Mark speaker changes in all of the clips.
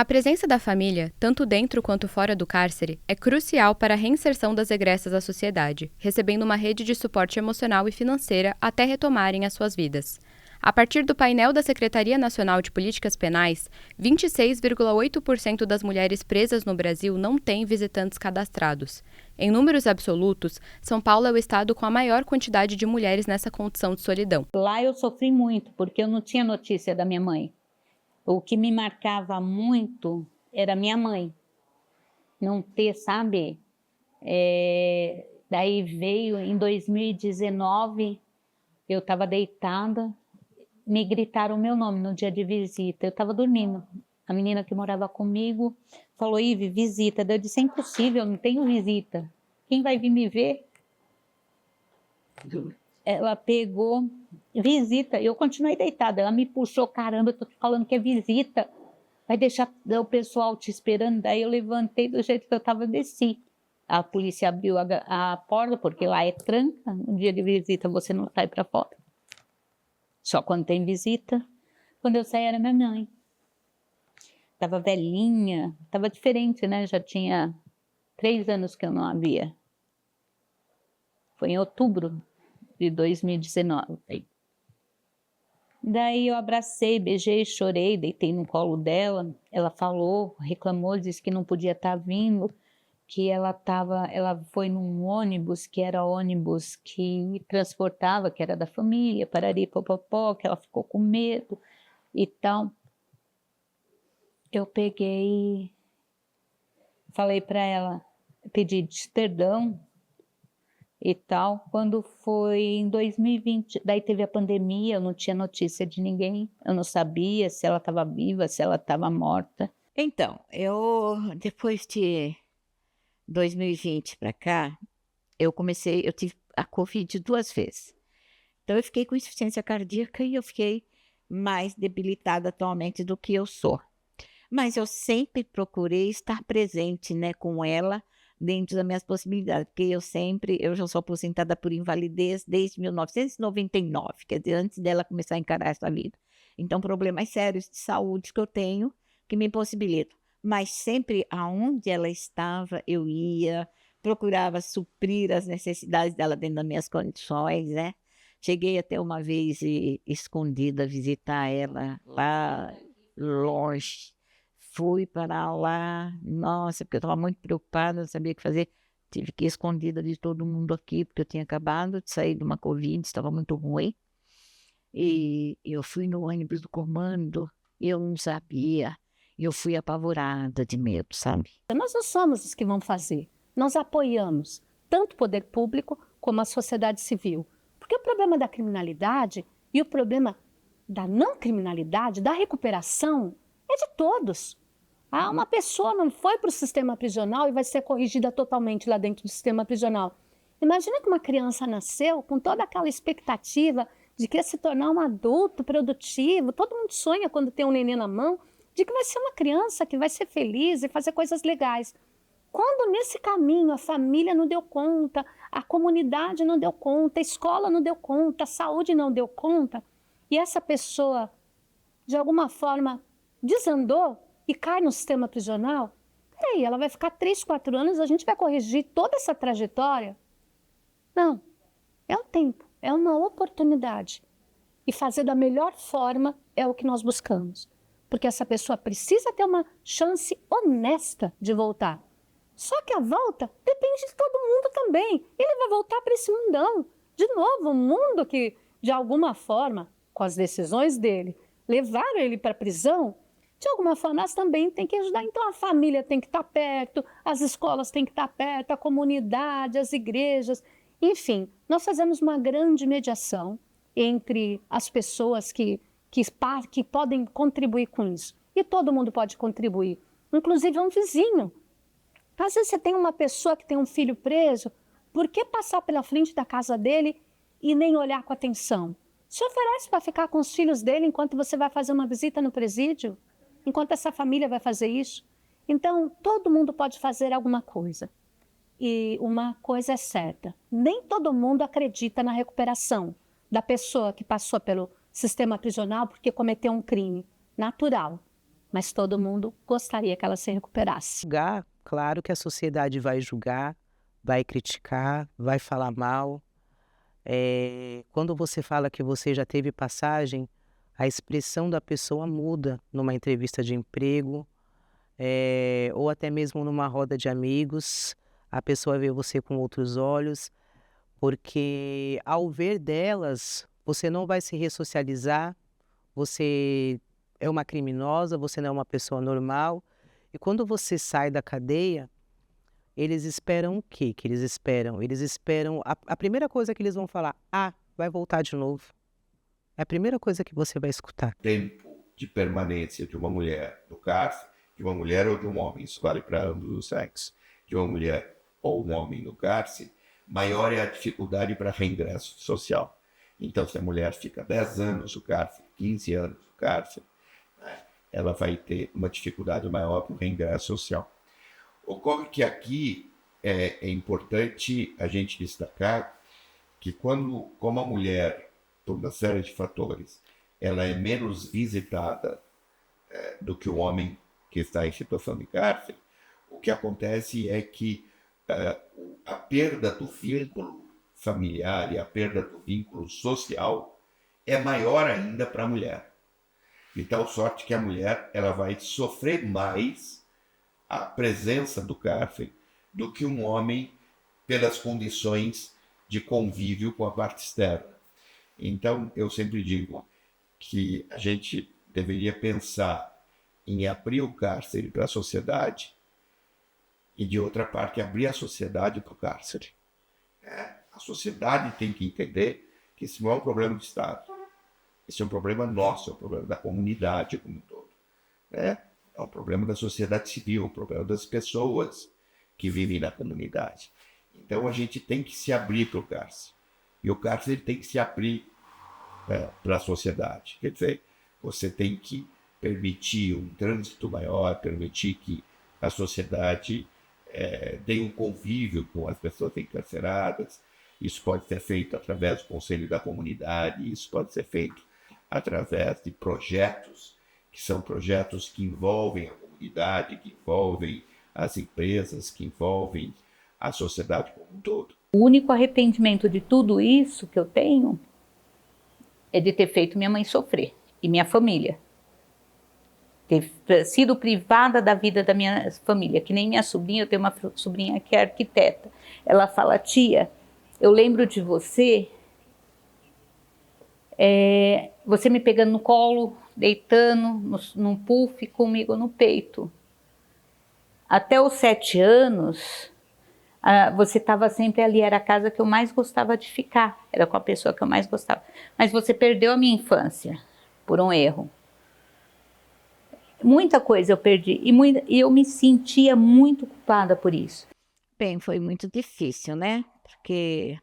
Speaker 1: A presença da família, tanto dentro quanto fora do cárcere, é crucial para a reinserção das egressas à sociedade, recebendo uma rede de suporte emocional e financeira até retomarem as suas vidas. A partir do painel da Secretaria Nacional de Políticas Penais, 26,8% das mulheres presas no Brasil não têm visitantes cadastrados. Em números absolutos, São Paulo é o estado com a maior quantidade de mulheres nessa condição de solidão.
Speaker 2: Lá eu sofri muito, porque eu não tinha notícia da minha mãe. O que me marcava muito era minha mãe. Não ter, sabe? Daí veio em 2019, eu estava deitada, me gritaram o meu nome no dia de visita. Eu estava dormindo. A menina que morava comigo falou: Ive, visita. Eu disse: é impossível, não tenho visita. Quem vai vir me ver? Ela pegou, visita, eu continuei deitada, ela me puxou, caramba, eu tô falando que é visita, vai deixar o pessoal te esperando. Daí eu levantei do jeito que eu estava, desci. A polícia abriu a porta, porque lá é tranca, no dia de visita você não sai para fora. Só quando tem visita. Quando eu saí era minha mãe. Estava velhinha, estava diferente, né? Já tinha 3 anos que eu não a via. Foi em outubro de 2019. Daí eu abracei, beijei, chorei, deitei no colo dela. Ela falou, reclamou, disse que não podia estar vindo, que ela foi num ônibus, que era ônibus que transportava, que era da família, parari, popopó, que ela ficou com medo e tal. Eu peguei, falei para ela, pedi perdão e tal. Quando foi em 2020, daí teve a pandemia, eu não tinha notícia de ninguém, eu não sabia se ela estava viva, se ela estava morta.
Speaker 3: Então, eu, depois de 2020 para cá, eu tive a Covid 2 vezes. Então, eu fiquei com insuficiência cardíaca e eu fiquei mais debilitada atualmente do que eu sou. Mas eu sempre procurei estar presente, né, com ela, dentro das minhas possibilidades, porque eu já sou aposentada por invalidez desde 1999, quer dizer, antes dela começar a encarar essa vida. Então, problemas sérios de saúde que eu tenho, que me impossibilitam. Mas sempre aonde ela estava, eu ia, procurava suprir as necessidades dela dentro das minhas condições, né? Cheguei até uma vez escondida a visitar ela lá longe. Fui para lá, nossa, porque eu estava muito preocupada, não sabia o que fazer. Tive que ir escondida de todo mundo aqui, porque eu tinha acabado de sair de uma Covid, estava muito ruim. E eu fui no ônibus do comando, eu não sabia, eu fui apavorada de medo, sabe?
Speaker 4: Nós não somos os que vão fazer, nós apoiamos tanto o poder público como a sociedade civil. Porque o problema da criminalidade e o problema da não criminalidade, da recuperação, é de todos. Uma pessoa não foi para o sistema prisional e vai ser corrigida totalmente lá dentro do sistema prisional. Imagina que uma criança nasceu com toda aquela expectativa de que ia se tornar um adulto produtivo. Todo mundo sonha quando tem um neném na mão, de que vai ser uma criança que vai ser feliz e fazer coisas legais. Quando nesse caminho a família não deu conta, a comunidade não deu conta, a escola não deu conta, a saúde não deu conta, e essa pessoa, de alguma forma, desandou e cai no sistema prisional, peraí, ela vai ficar 3, 4 anos, a gente vai corrigir toda essa trajetória? Não, é o tempo, é uma oportunidade. E fazer da melhor forma é o que nós buscamos. Porque essa pessoa precisa ter uma chance honesta de voltar. Só que a volta depende de todo mundo também. Ele vai voltar para esse mundão. De novo, um mundo que, de alguma forma, com as decisões dele, levaram ele para a prisão, de alguma forma, nós também temos que ajudar. Então, a família tem que estar perto, as escolas têm que estar perto, a comunidade, as igrejas. Enfim, nós fazemos uma grande mediação entre as pessoas que podem contribuir com isso. E todo mundo pode contribuir, inclusive um vizinho. Às vezes você tem uma pessoa que tem um filho preso, por que passar pela frente da casa dele e nem olhar com atenção? Se oferece para ficar com os filhos dele enquanto você vai fazer uma visita no presídio? Enquanto essa família vai fazer isso? Então, todo mundo pode fazer alguma coisa. E uma coisa é certa, nem todo mundo acredita na recuperação da pessoa que passou pelo sistema prisional porque cometeu um crime natural. mas todo mundo gostaria que ela se recuperasse.
Speaker 5: Julgar, claro que a sociedade vai julgar, vai criticar, vai falar mal. Quando você fala que você já teve passagem, a expressão da pessoa muda numa entrevista de emprego, ou até mesmo numa roda de amigos. A pessoa vê você com outros olhos, porque ao ver delas, você não vai se ressocializar, você é uma criminosa, você não é uma pessoa normal. E quando você sai da cadeia, eles esperam o quê que eles esperam? Eles esperam... A primeira coisa que eles vão falar, vai voltar de novo. É a primeira coisa que você vai escutar.
Speaker 6: Tempo de permanência de uma mulher no cárcere, de uma mulher ou de um homem, isso vale para ambos os sexos, de uma mulher ou um homem no cárcere, maior é a dificuldade para reingresso social. Então, se a mulher fica 10 anos no cárcere, 15 anos no cárcere, ela vai ter uma dificuldade maior para o reingresso social. Ocorre que aqui é importante a gente destacar que como a mulher, por uma série de fatores, ela é menos visitada do que o homem que está em situação de cárcere, o que acontece é que a perda do vínculo familiar e a perda do vínculo social é maior ainda para a mulher. De tal sorte que a mulher ela vai sofrer mais a presença do cárcere do que um homem pelas condições de convívio com a parte externa. Então, eu sempre digo que a gente deveria pensar em abrir o cárcere para a sociedade e, de outra parte, abrir a sociedade para o cárcere. A sociedade tem que entender que esse não é um problema do Estado. Esse é um problema nosso, é um problema da comunidade como um todo. É um problema da sociedade civil, um problema das pessoas que vivem na comunidade. Então, a gente tem que se abrir para o cárcere. E o cárcere tem que se abrir para a sociedade. Quer dizer, você tem que permitir um trânsito maior, permitir que a sociedade tenha um convívio com as pessoas encarceradas. Isso pode ser feito através do Conselho da Comunidade, isso pode ser feito através de projetos, que são projetos que envolvem a comunidade, que envolvem as empresas, que envolvem a sociedade como um todo.
Speaker 2: O único arrependimento de tudo isso que eu tenho é de ter feito minha mãe sofrer e minha família. Ter sido privada da vida da minha família, que nem minha sobrinha, eu tenho uma sobrinha que é arquiteta. Ela fala, tia, eu lembro de você, você me pegando no colo, deitando num puff comigo no peito. Até os 7 anos, você estava sempre ali, era a casa que eu mais gostava de ficar, era com a pessoa que eu mais gostava. Mas você perdeu a minha infância por um erro. Muita coisa eu perdi e eu me sentia muito culpada por isso.
Speaker 3: Bem, foi muito difícil, né? Porque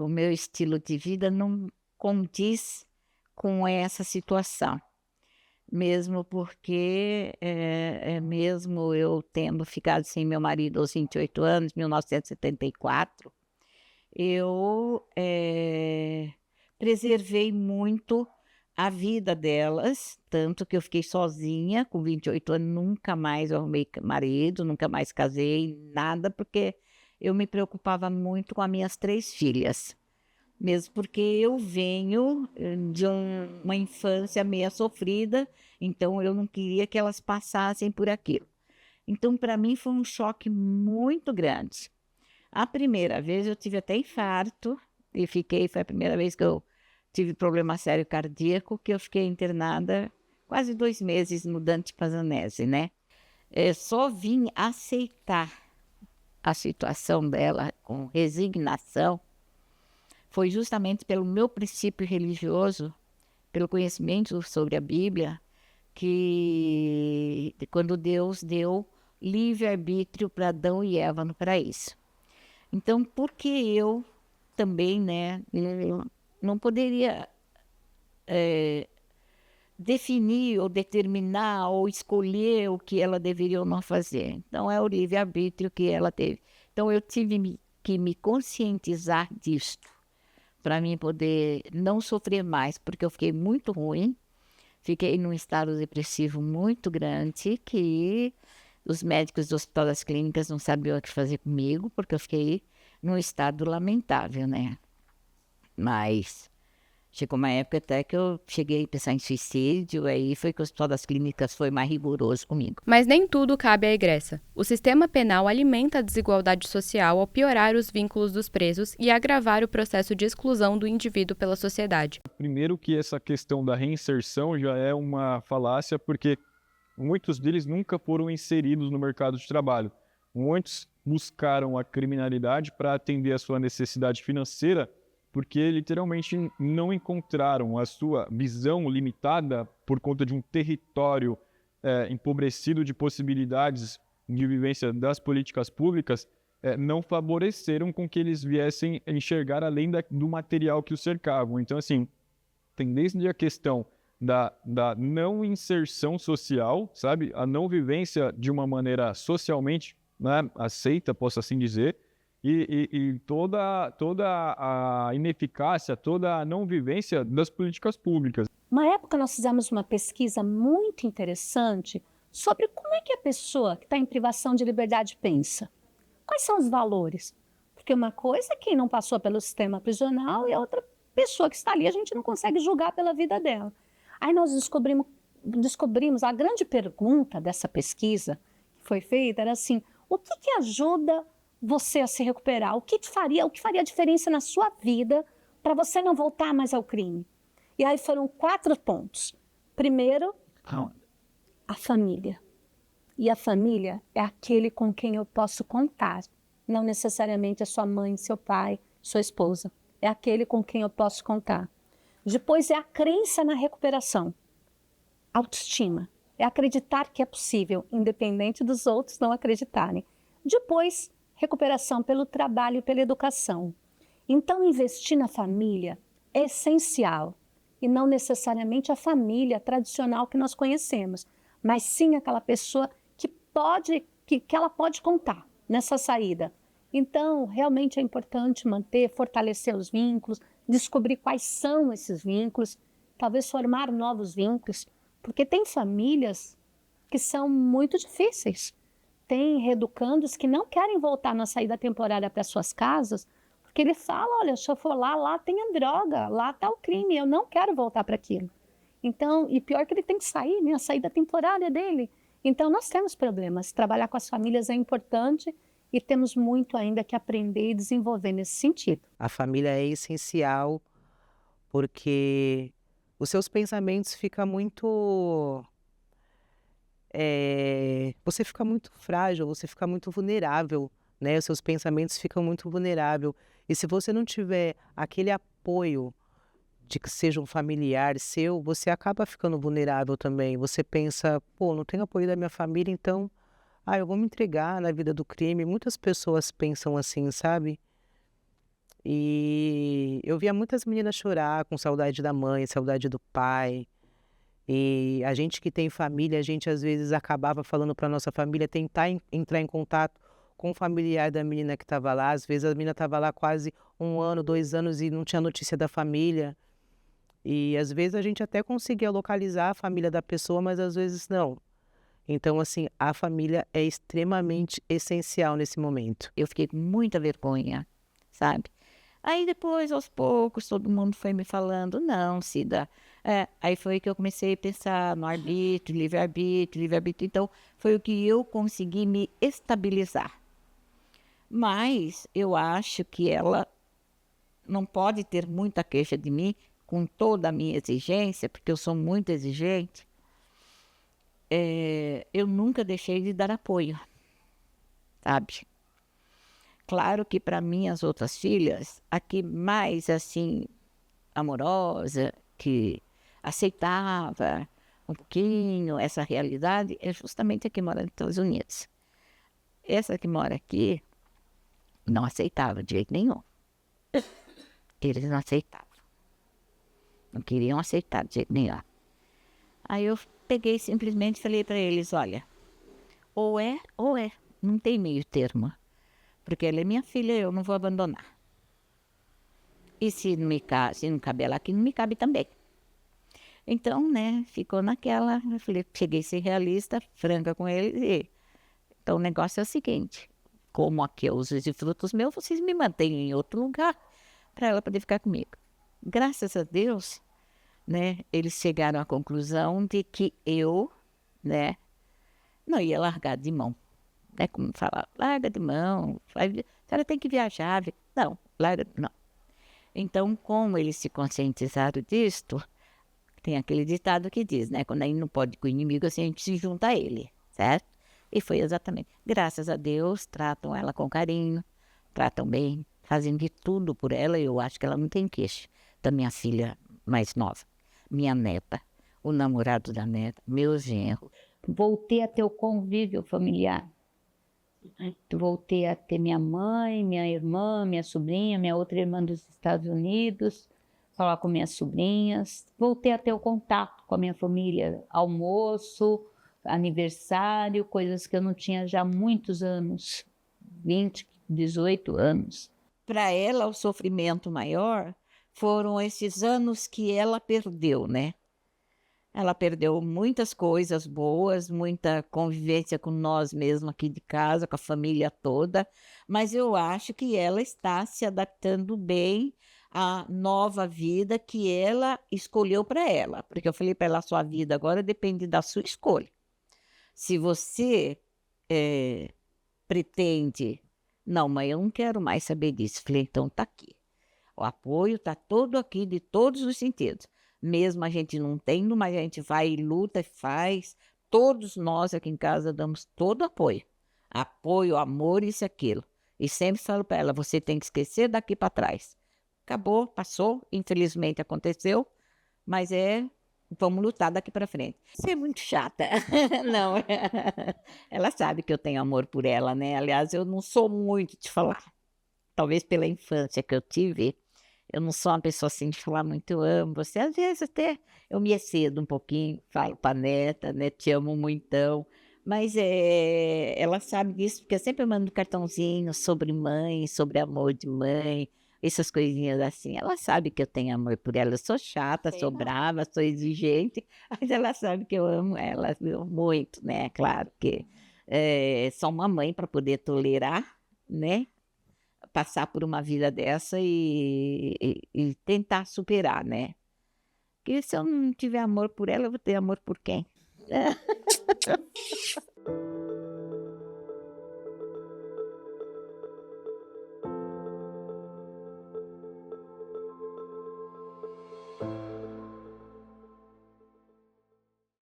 Speaker 3: o meu estilo de vida não condiz com essa situação. Mesmo porque, mesmo eu tendo ficado sem meu marido aos 28 anos, 1974, eu preservei muito a vida delas, tanto que eu fiquei sozinha, com 28 anos, nunca mais arrumei marido, nunca mais casei, nada, porque eu me preocupava muito com as minhas 3 filhas. Mesmo porque eu venho de uma infância meio sofrida, então eu não queria que elas passassem por aquilo. Então, para mim, foi um choque muito grande. A primeira vez eu tive até infarto, e foi a primeira vez que eu tive problema sério cardíaco, que eu fiquei internada quase 2 meses no Dante Pazzanese, né? Só vim aceitar a situação dela com resignação, foi justamente pelo meu princípio religioso, pelo conhecimento sobre a Bíblia, que quando Deus deu livre-arbítrio para Adão e Eva no paraíso. Então, por que eu também, né, não poderia definir ou determinar ou escolher o que ela deveria ou não fazer? Então, é o livre-arbítrio que ela teve. Então, eu tive que me conscientizar disto, para mim poder não sofrer mais, porque eu fiquei muito ruim, Fiquei num estado depressivo muito grande, que os médicos do Hospital das Clínicas não sabiam o que fazer comigo, porque eu fiquei num estado lamentável, né? Mas chegou uma época até que eu cheguei a pensar em suicídio, aí foi que o Hospital das Clínicas foi mais rigoroso comigo.
Speaker 1: Mas nem tudo cabe à egressa. O sistema penal alimenta a desigualdade social ao piorar os vínculos dos presos e agravar o processo de exclusão do indivíduo pela sociedade.
Speaker 7: Primeiro que essa questão da reinserção já é uma falácia, porque muitos deles nunca foram inseridos no mercado de trabalho. Muitos buscaram a criminalidade para atender a sua necessidade financeira, porque literalmente não encontraram a sua visão limitada por conta de um território empobrecido de possibilidades de vivência das políticas públicas, não favoreceram com que eles viessem enxergar além do material que os cercavam. Então, assim, tem desde a questão da não inserção social, sabe? A não vivência de uma maneira socialmente, né, aceita, posso assim dizer, e toda a ineficácia, toda a não vivência das políticas públicas.
Speaker 4: Uma época nós fizemos uma pesquisa muito interessante sobre como é que a pessoa que está em privação de liberdade pensa. Quais são os valores? Porque uma coisa é quem não passou pelo sistema prisional e a outra pessoa que está ali, a gente não consegue julgar pela vida dela. Aí nós descobrimos a grande pergunta dessa pesquisa que foi feita era assim: o que ajuda você a se recuperar? O que faria diferença na sua vida para você não voltar mais ao crime? E aí foram 4 pontos. Primeiro, a família. E a família é aquele com quem eu posso contar. Não necessariamente a sua mãe, seu pai, sua esposa. É aquele com quem eu posso contar. Depois é a crença na recuperação. Autoestima. É acreditar que é possível, independente dos outros não acreditarem. Depois, recuperação pelo trabalho e pela educação. Então, investir na família é essencial. E não necessariamente a família tradicional que nós conhecemos, mas sim aquela pessoa que ela pode contar nessa saída. Então, realmente é importante manter, fortalecer os vínculos, descobrir quais são esses vínculos, talvez formar novos vínculos, porque tem famílias que são muito difíceis. Tem reeducandos que não querem voltar na saída temporária para suas casas, porque ele fala, olha, se eu for lá tem a droga, lá está o crime, eu não quero voltar para aquilo. Então, e pior que ele tem que sair, né, a saída temporária dele. Então, nós temos problemas. Trabalhar com as famílias é importante e temos muito ainda que aprender e desenvolver nesse sentido.
Speaker 5: A família é essencial porque os seus pensamentos ficam muito... você fica muito frágil, você fica muito vulnerável, né? Os seus pensamentos ficam muito vulneráveis. E se você não tiver aquele apoio de que seja um familiar seu, você acaba ficando vulnerável também. Você pensa, pô, não tenho apoio da minha família, então, eu vou me entregar na vida do crime. Muitas pessoas pensam assim, sabe? E eu via muitas meninas chorar com saudade da mãe, saudade do pai. E a gente que tem família, a gente às vezes acabava falando para nossa família tentar entrar em contato com o familiar da menina que estava lá. Às vezes a menina estava lá quase 1 ano, 2 anos e não tinha notícia da família. E às vezes a gente até conseguia localizar a família da pessoa, mas às vezes não. Então, assim, a família é extremamente essencial nesse momento.
Speaker 3: Eu fiquei com muita vergonha, sabe? Aí depois, aos poucos, todo mundo foi me falando, não, Cida. Aí foi que eu comecei a pensar no arbítrio, livre-arbítrio. Então, foi o que eu consegui me estabilizar. Mas eu acho que ela não pode ter muita queixa de mim, com toda a minha exigência, porque eu sou muito exigente. Eu nunca deixei de dar apoio, sabe? Claro que para minhas outras filhas, a que mais assim amorosa, que aceitava um pouquinho essa realidade, é justamente a que mora nos Estados Unidos. Essa que mora aqui não aceitava de jeito nenhum. Eles não aceitavam. Não queriam aceitar de jeito nenhum. Aí eu peguei simplesmente e falei para eles, olha, ou é, não tem meio termo. Porque ela é minha filha, eu não vou abandonar. E se não cabe ela aqui, não me cabe também. Então, né, ficou naquela, eu falei, cheguei a ser realista, franca com ele, então o negócio é o seguinte, como aqui eu uso frutos meus, vocês me mantêm em outro lugar para ela poder ficar comigo. Graças a Deus, né, eles chegaram à conclusão de que eu, né, não ia largar de mão. Né, como falar, larga de mão, a senhora tem que viajar. Não, larga, não. Então, como eles se conscientizaram disto, tem aquele ditado que diz, né, quando a gente não pode ir com o inimigo, assim, a gente se junta a ele, certo? E foi exatamente. Graças a Deus, tratam ela com carinho, tratam bem, fazem de tudo por ela, e eu acho que ela não tem queixa da minha filha mais nova, minha neta, o namorado da neta, meu genro.
Speaker 2: Voltei a ter o convívio familiar. Voltei a ter minha mãe, minha irmã, minha sobrinha, minha outra irmã dos Estados Unidos, falar com minhas sobrinhas. Voltei a ter o contato com a minha família, almoço, aniversário, coisas que eu não tinha já há muitos anos, 20, 18 anos.
Speaker 3: Para ela, o sofrimento maior foram esses anos que ela perdeu, né? Ela perdeu muitas coisas boas, muita convivência com nós mesmos aqui de casa, com a família toda, mas eu acho que ela está se adaptando bem à nova vida que ela escolheu para ela. Porque eu falei para ela, a sua vida agora depende da sua escolha. Se você pretende, não, mãe, eu não quero mais saber disso. Falei, então tá aqui. O apoio está todo aqui, de todos os sentidos. Mesmo a gente não tendo, mas a gente vai e luta e faz. Todos nós aqui em casa damos todo apoio. Apoio, amor, isso e aquilo. E sempre falo para ela, você tem que esquecer daqui para trás. Acabou, passou, infelizmente aconteceu, mas vamos lutar daqui para frente. Você é muito chata. Não, ela sabe que eu tenho amor por ela, né? Aliás, eu não sou muito de falar. Talvez pela infância que eu tive, eu não sou uma pessoa assim de falar muito, eu amo você. Às vezes até eu me excedo um pouquinho, falo para a neta, né, te amo muitão. Mas ela sabe disso, porque eu sempre mando cartãozinho sobre mãe, sobre amor de mãe, essas coisinhas assim. Ela sabe que eu tenho amor por ela. Eu sou chata, sou brava, sou exigente, mas ela sabe que eu amo ela muito, né? Claro que só uma mãe para poder tolerar, né? Passar por uma vida dessa e tentar superar, né? Porque se eu não tiver amor por ela, eu vou ter amor por quem?